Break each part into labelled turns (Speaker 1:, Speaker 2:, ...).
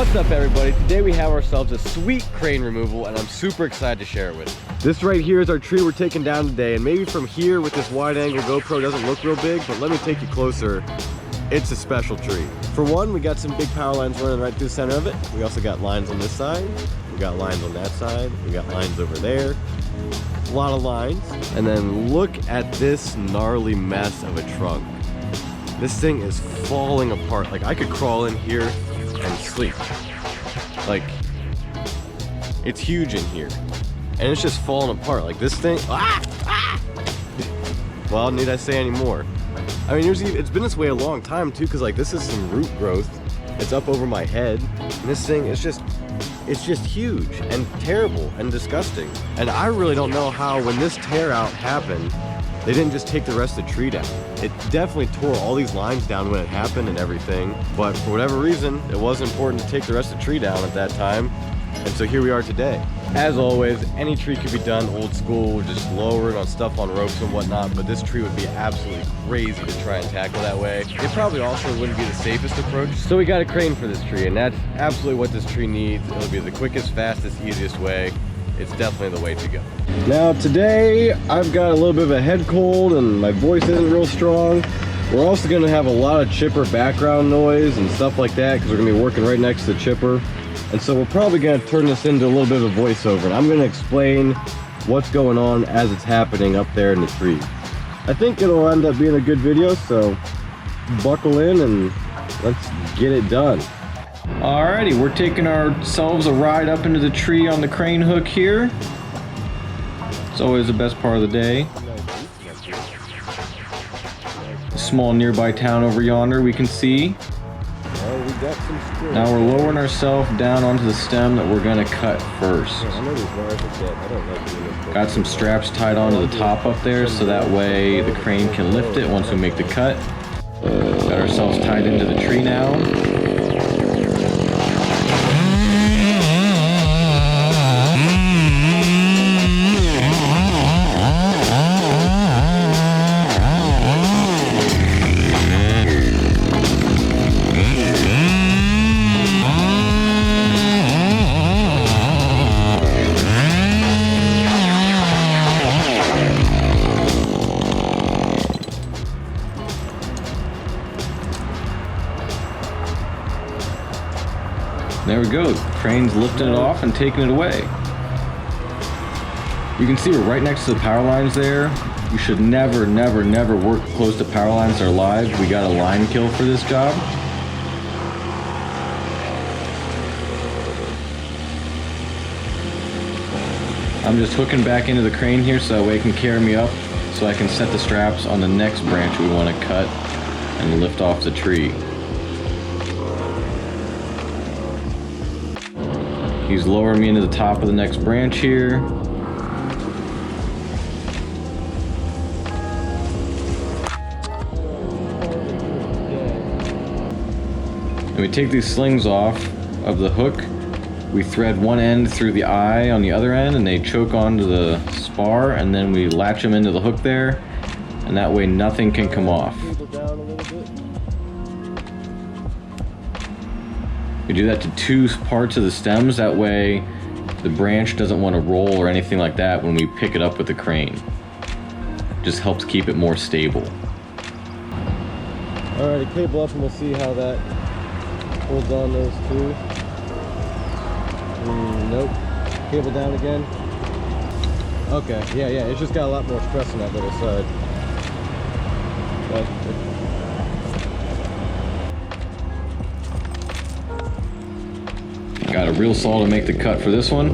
Speaker 1: What's up, everybody? Today we have ourselves a sweet crane removal, and I'm super excited to share it with you. This right here is our tree we're taking down today, and maybe from here with this wide angle GoPro doesn't look real big, but let me take you closer. It's a special tree. For one, we got some big power lines running right through the center of it. We also got lines on this side. We got lines on that side. We got lines over there. A lot of lines. And then look at this gnarly mess of a trunk. This thing is falling apart. Like, I could crawl in here and sleep. Like, it's huge in here. And it's just falling apart. Like, this thing, well, need I say any more? I mean, it's been this way a long time too, because like this is some root growth. It's up over my head. And this thing is just, it's just huge and terrible and disgusting. And I really don't know how, when this tear out happened, they didn't just take the rest of the tree down. It definitely tore all these lines down when it happened and everything, but for whatever reason, it wasn't important to take the rest of the tree down at that time. And so here we are today. As always, any tree could be done old school, just lowered on stuff on ropes and whatnot, but this tree would be absolutely crazy to try and tackle that way. It probably also wouldn't be the safest approach. So we got a crane for this tree, and that's absolutely what this tree needs. It'll be the quickest, fastest, easiest way. It's definitely the way to go. Now today, I've got a little bit of a head cold and my voice isn't real strong. We're also gonna have a lot of chipper background noise and stuff like that because we're gonna be working right next to the chipper. And so we're probably going to turn this into a little bit of a voiceover, and I'm going to explain what's going on as it's happening up there in the tree. I think it'll end up being a good video, so buckle in and let's get it done.
Speaker 2: Alrighty, we're taking ourselves a ride up into the tree on the crane hook here. It's always the best part of the day. A small nearby town over yonder we can see. Now we're lowering ourselves down onto the stem that we're gonna cut first. Got some straps tied onto the top up there so that way the crane can lift it once we make the cut. Got ourselves tied into the tree now. There we go, crane's lifting it off and taking it away. You can see we're right next to the power lines there. You should never, never, never work close to power lines that are live. We got a line kill for this job. I'm just hooking back into the crane here so that way it can carry me up so I can set the straps on the next branch we want to cut and lift off the tree. He's lowering me into the top of the next branch here. And we take these slings off of the hook. We thread one end through the eye on the other end and they choke onto the spar, and then we latch them into the hook there, and that way nothing can come off. We do that to two parts of the stems, that way the branch doesn't want to roll or anything like that when we pick it up with the crane. Just helps keep it more stable.
Speaker 1: Alright, cable up and we'll see how that holds on those two. Nope. Cable down again. Okay, yeah, it's just got a lot more stress on that little side.
Speaker 2: Got a reel saw to make the cut for this one.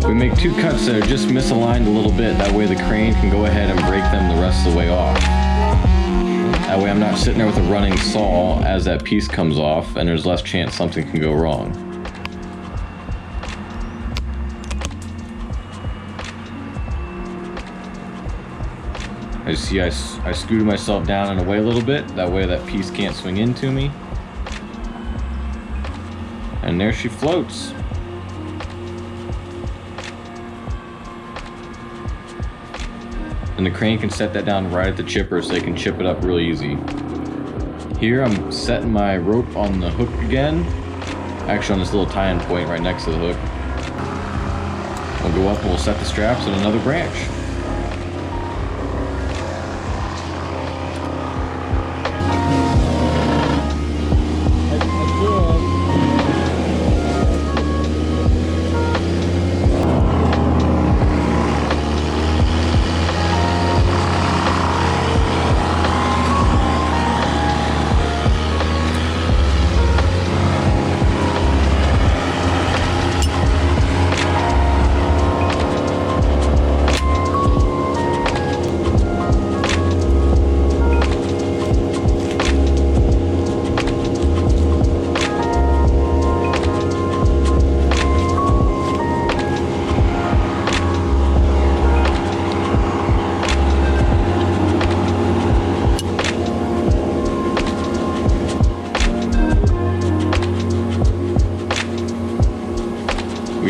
Speaker 2: We make two cuts that are just misaligned a little bit, that way the crane can go ahead and break them the rest of the way off. That way I'm not sitting there with a running saw as that piece comes off, and there's less chance something can go wrong. I see I scooted myself down and away a little bit, that way that piece can't swing into me. And there she floats. And the crane can set that down right at the chipper so they can chip it up real easy. Here I'm setting my rope on the hook again. Actually on this little tie-in point right next to the hook. We'll go up and we'll set the straps on another branch.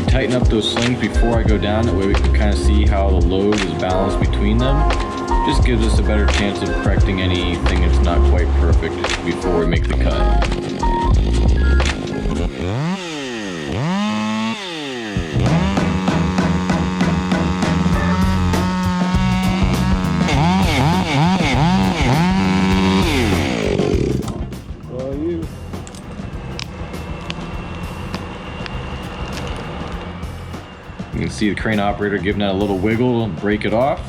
Speaker 2: Tighten up those slings before I go down, that way we can kind of see how the load is balanced between them. Just gives us a better chance of correcting anything that's not quite perfect before we make the cut. You can see the crane operator giving that a little wiggle and break it off.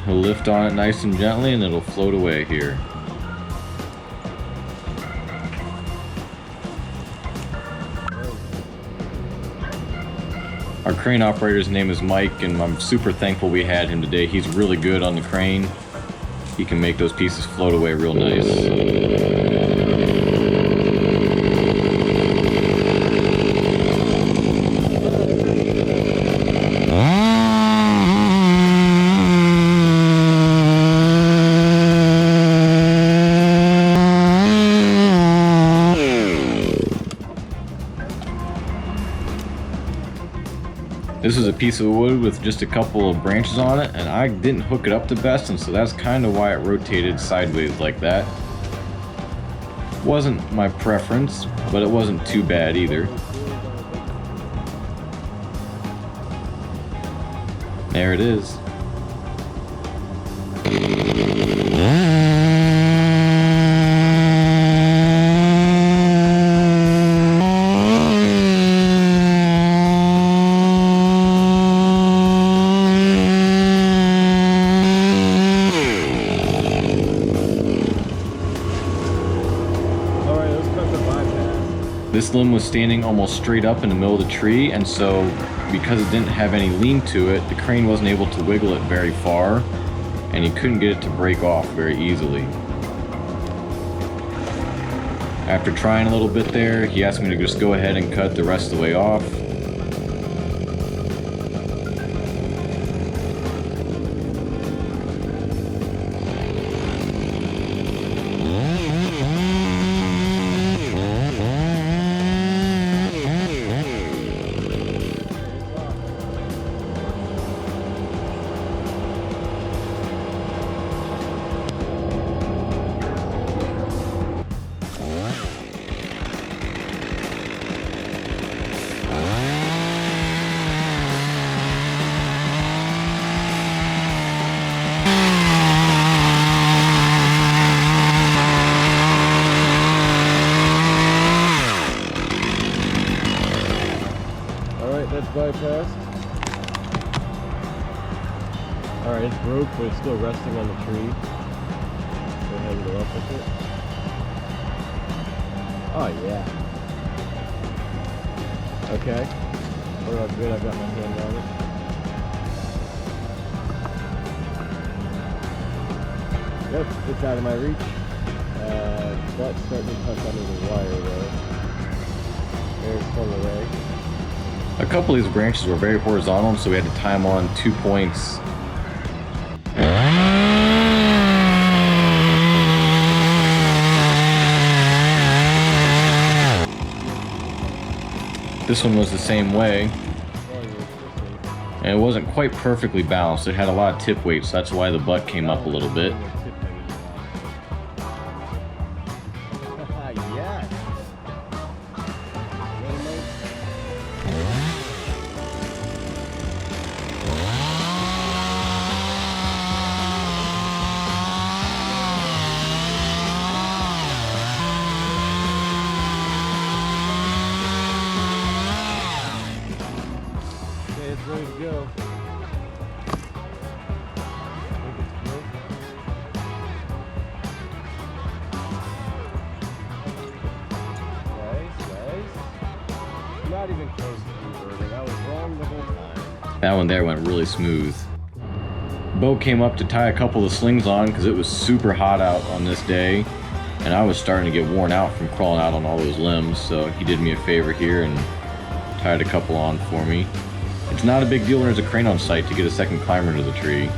Speaker 2: He'll lift on it nice and gently and it'll float away here. Our crane operator's name is Mike, and I'm super thankful we had him today. He's really good on the crane. He can make those pieces float away real nice. This is a piece of wood with just a couple of branches on it, and I didn't hook it up the best, and so that's kind of why it rotated sideways like that. Wasn't my preference, but it wasn't too bad either. There it is. This limb was standing almost straight up in the middle of the tree, and so because it didn't have any lean to it, the crane wasn't able to wiggle it very far, and he couldn't get it to break off very easily. After trying a little bit there, he asked me to just go ahead and cut the rest of the way off.
Speaker 1: That's bypassed. Alright, it's broke, but it's still resting on the tree. Go ahead and go up with it. Oh yeah. Okay. What about good? I've got my hand on it. Yep, it's out of my reach. That's starting to touch under the wire though. There's pulled away.
Speaker 2: A couple of these branches were very horizontal, so we had to tie them on 2 points. This one was the same way. And it wasn't quite perfectly balanced. It had a lot of tip weight, so that's why the butt came up a little bit.
Speaker 1: Yes. Okay, it's ready to go. Not even close to reverting. I was wrong the whole time.
Speaker 2: That one there went really smooth. Bo came up to tie a couple of slings on because it was super hot out on this day, and I was starting to get worn out from crawling out on all those limbs, so he did me a favor here and tied a couple on for me. It's not a big deal when there's a crane on site to get a second climber to the tree.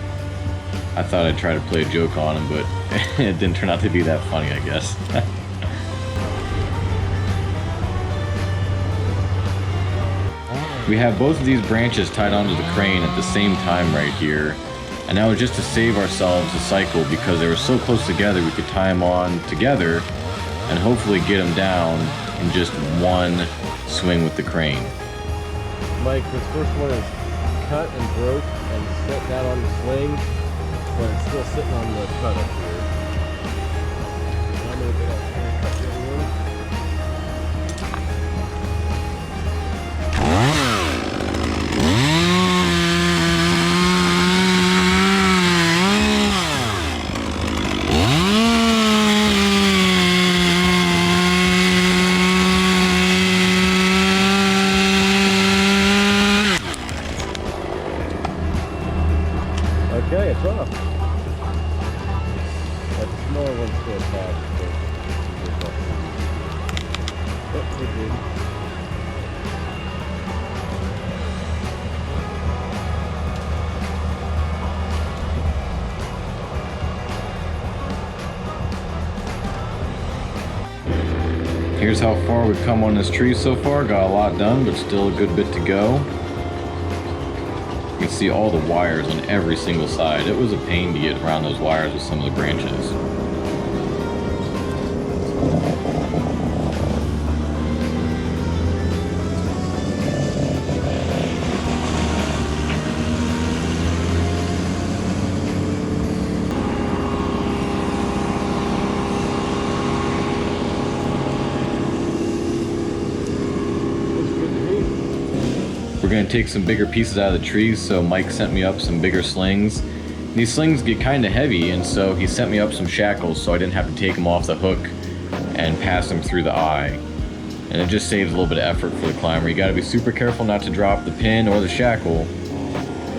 Speaker 2: I thought I'd try to play a joke on him, but it didn't turn out to be that funny, I guess. We have both of these branches tied onto the crane at the same time right here. And that was just to save ourselves a cycle because they were so close together we could tie them on together and hopefully get them down in just one swing with the crane.
Speaker 1: Mike, this first one is cut and broke and set down on the sling, but it's still sitting on the cut up here. And I'm going to get out here and cut the other one. Okay, it's off. That smaller one's still attached. Yep, we're good.
Speaker 2: Here's how far we've come on this tree so far. Got a lot done, but still a good bit to go. You can see all the wires on every single side. It was a pain to get around those wires with some of the branches. We're going to take some bigger pieces out of the trees, so Mike sent me up some bigger slings. These slings get kind of heavy, and so he sent me up some shackles so I didn't have to take them off the hook and pass them through the eye. And it just saves a little bit of effort for the climber. You got to be super careful not to drop the pin or the shackle,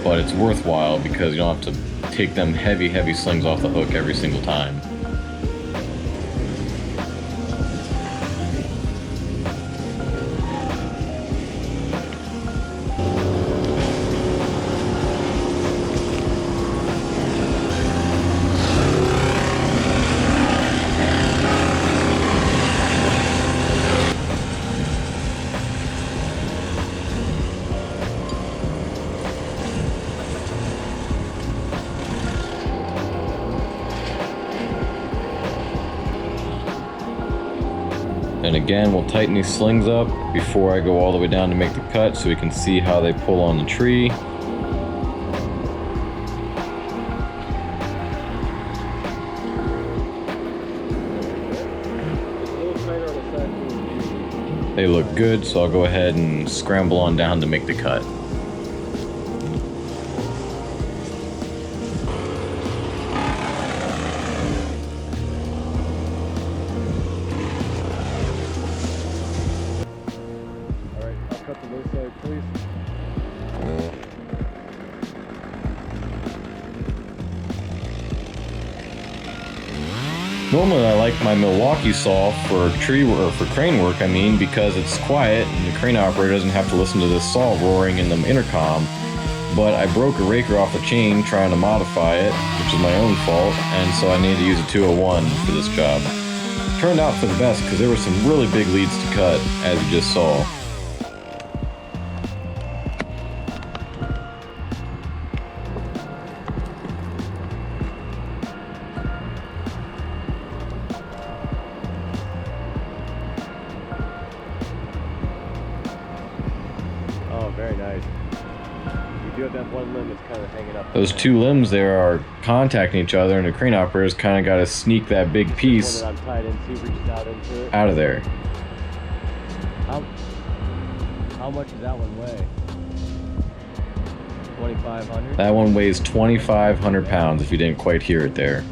Speaker 2: but it's worthwhile because you don't have to take them heavy slings off the hook every single time. And again, we'll tighten these slings up before I go all the way down to make the cut so we can see how they pull on the tree. They look good, so I'll go ahead and scramble on down to make the cut.
Speaker 1: Cut the low side, please.
Speaker 2: Normally I like my Milwaukee saw for crane work, because it's quiet and the crane operator doesn't have to listen to this saw roaring in the intercom. But I broke a raker off the chain trying to modify it, which is my own fault, and so I needed to use a 201 for this job. Turned out for the best because there were some really big leads to cut, as you just saw.
Speaker 1: do have that one limb that's kind of hanging up.
Speaker 2: Those two limbs there are contacting each other, and the crane operator's kind of got to sneak that big piece
Speaker 1: One that I'm tied into, reaches out into it.
Speaker 2: out of there.
Speaker 1: How much does that one weigh? 2,500?
Speaker 2: That one weighs 2,500 pounds, if you didn't quite hear it there.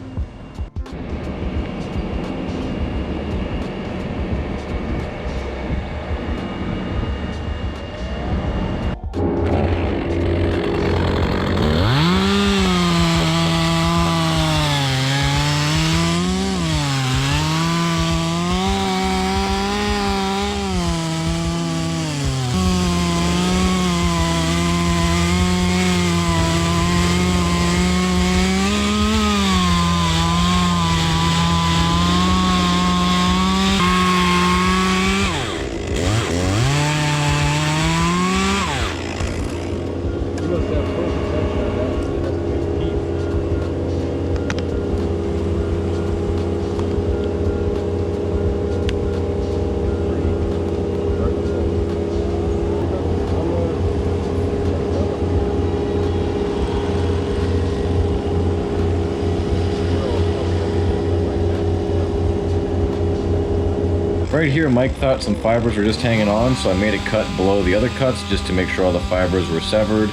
Speaker 2: Right here, Mike thought some fibers were just hanging on, so I made a cut below the other cuts just to make sure all the fibers were severed.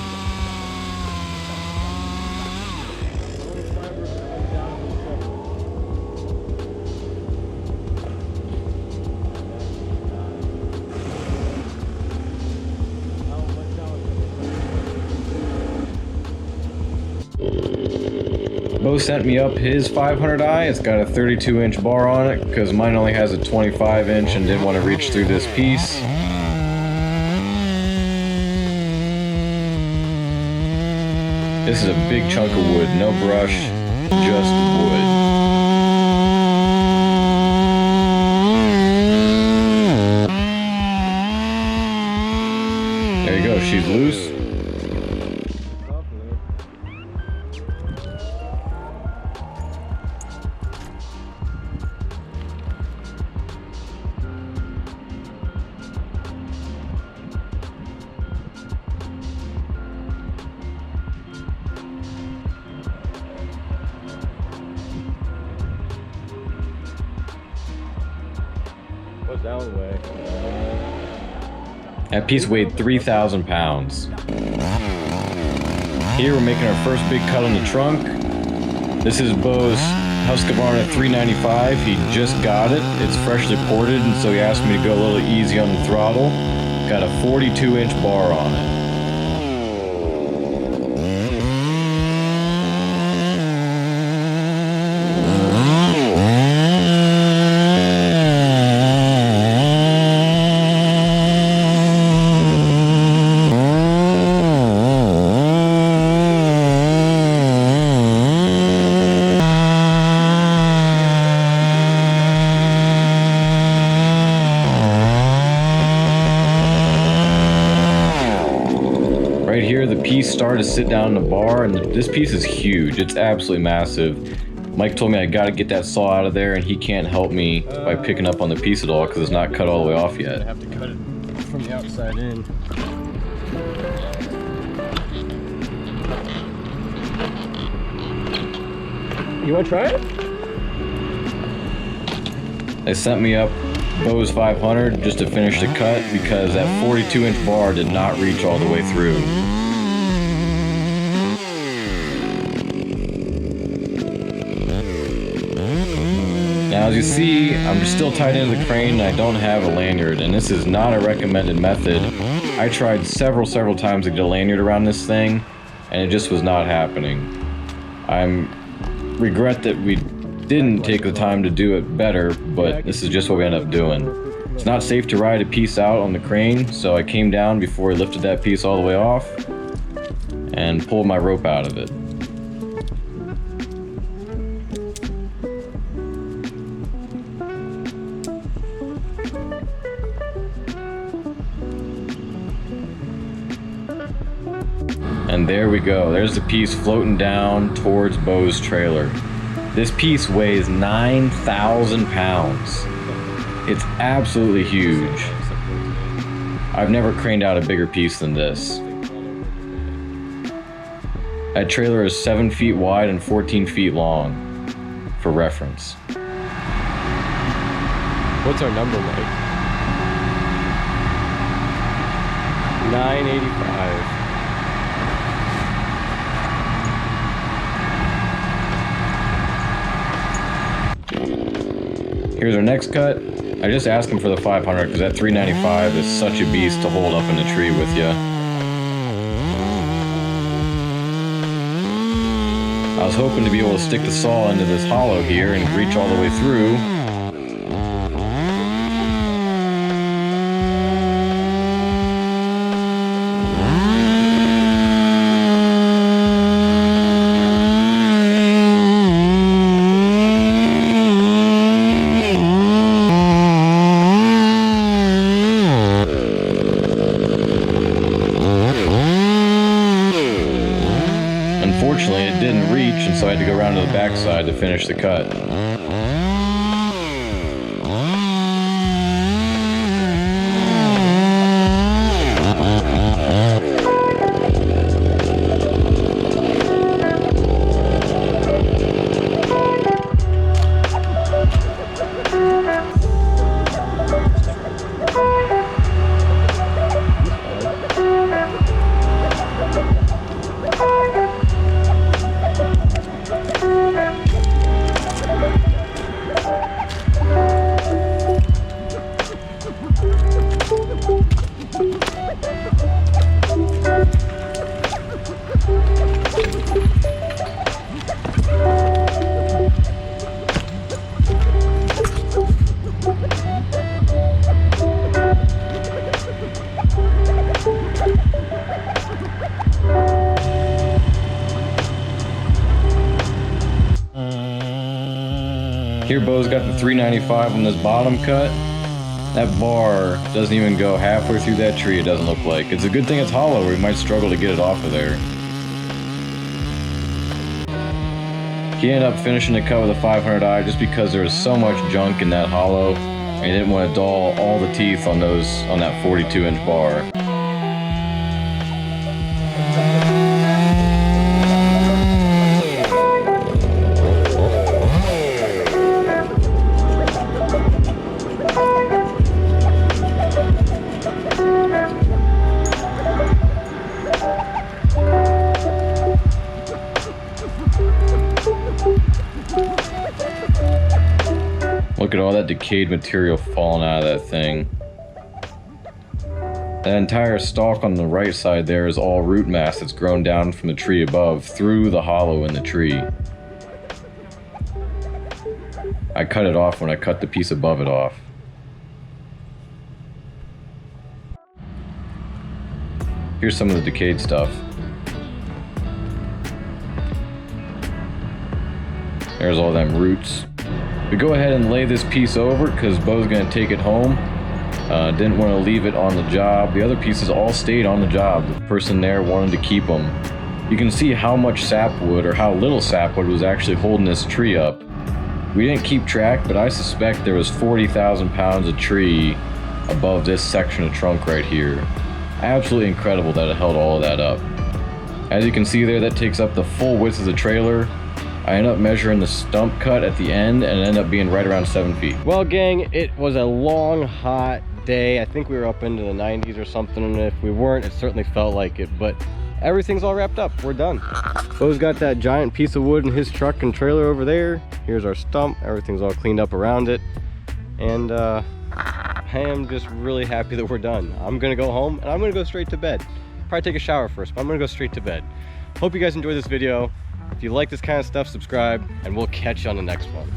Speaker 2: Bo sent me up his 500i. It's got a 32-inch bar on it because mine only has a 25-inch and didn't want to reach through this piece. This is a big chunk of wood, no brush, just wood. There you go, she's loose.
Speaker 1: What's that one weigh?
Speaker 2: That piece weighed 3,000 pounds. Here we're making our first big cut on the trunk. This is Bo's Husqvarna 395. He just got it. It's freshly ported, and so he asked me to go a little easy on the throttle. Got a 42-inch bar on it. Right here, the piece started to sit down in the bar, and this piece is huge. It's absolutely massive. Mike told me I gotta get that saw out of there, and he can't help me by picking up on the piece at all because it's not cut all the way off
Speaker 1: I
Speaker 2: yet.
Speaker 1: have to cut it from the outside in. You want to try it?
Speaker 2: They sent me up Bo's 500 just to finish the cut because that 42-inch bar did not reach all the way through. Now as you see, I'm still tied into the crane and I don't have a lanyard, and this is not a recommended method. I tried several times to get a lanyard around this thing and it just was not happening. I regret that we didn't take the time to do it better, but this is just what we ended up doing. It's not safe to ride a piece out on the crane, so I came down before I lifted that piece all the way off and pulled my rope out of it. And there we go. There's the piece floating down towards Bo's trailer. This piece weighs 9,000 pounds. It's absolutely huge. I've never craned out a bigger piece than this. That trailer is 7 feet wide and 14 feet long, for reference.
Speaker 1: What's our number, Mike? 985.
Speaker 2: Here's our next cut. I just asked him for the 500 because that 395 is such a beast to hold up in the tree with you. I was hoping to be able to stick the saw into this hollow here and reach all the way through. Unfortunately, it didn't reach, and so I had to go around to the backside to finish the cut. Here Bo's got the 395 on this bottom cut. That bar doesn't even go halfway through that tree, it doesn't look like. It's a good thing it's hollow, or we might struggle to get it off of there. He ended up finishing the cut with a 500i just because there was so much junk in that hollow, and he didn't want to dull all the teeth on that 42-inch bar. Look at all that decayed material falling out of that thing. That entire stalk on the right side there is all root mass that's grown down from the tree above through the hollow in the tree. I cut it off when I cut the piece above it off. Here's some of the decayed stuff. There's all them roots. We go ahead and lay this piece over because Bo's gonna take it home. Didn't want to leave it on the job. The other pieces all stayed on the job. The person there wanted to keep them. You can see how much sapwood, or how little sapwood, was actually holding this tree up. We didn't keep track, but I suspect there was 40,000 pounds of tree above this section of trunk right here. Absolutely incredible that it held all of that up. As you can see there, that takes up the full width of the trailer. I ended up measuring the stump cut at the end, and it ended up being right around 7 feet.
Speaker 1: Well, gang, it was a long, hot day. I think we were up into the 90s or something, and if we weren't, it certainly felt like it, but everything's all wrapped up. We're done. Bo's got that giant piece of wood in his truck and trailer over there. Here's our stump. Everything's all cleaned up around it, and I am just really happy that we're done. I'm gonna go home, and I'm gonna go straight to bed. Probably take a shower first, but I'm gonna go straight to bed. Hope you guys enjoyed this video. If you like this kind of stuff, subscribe, and we'll catch you on the next one.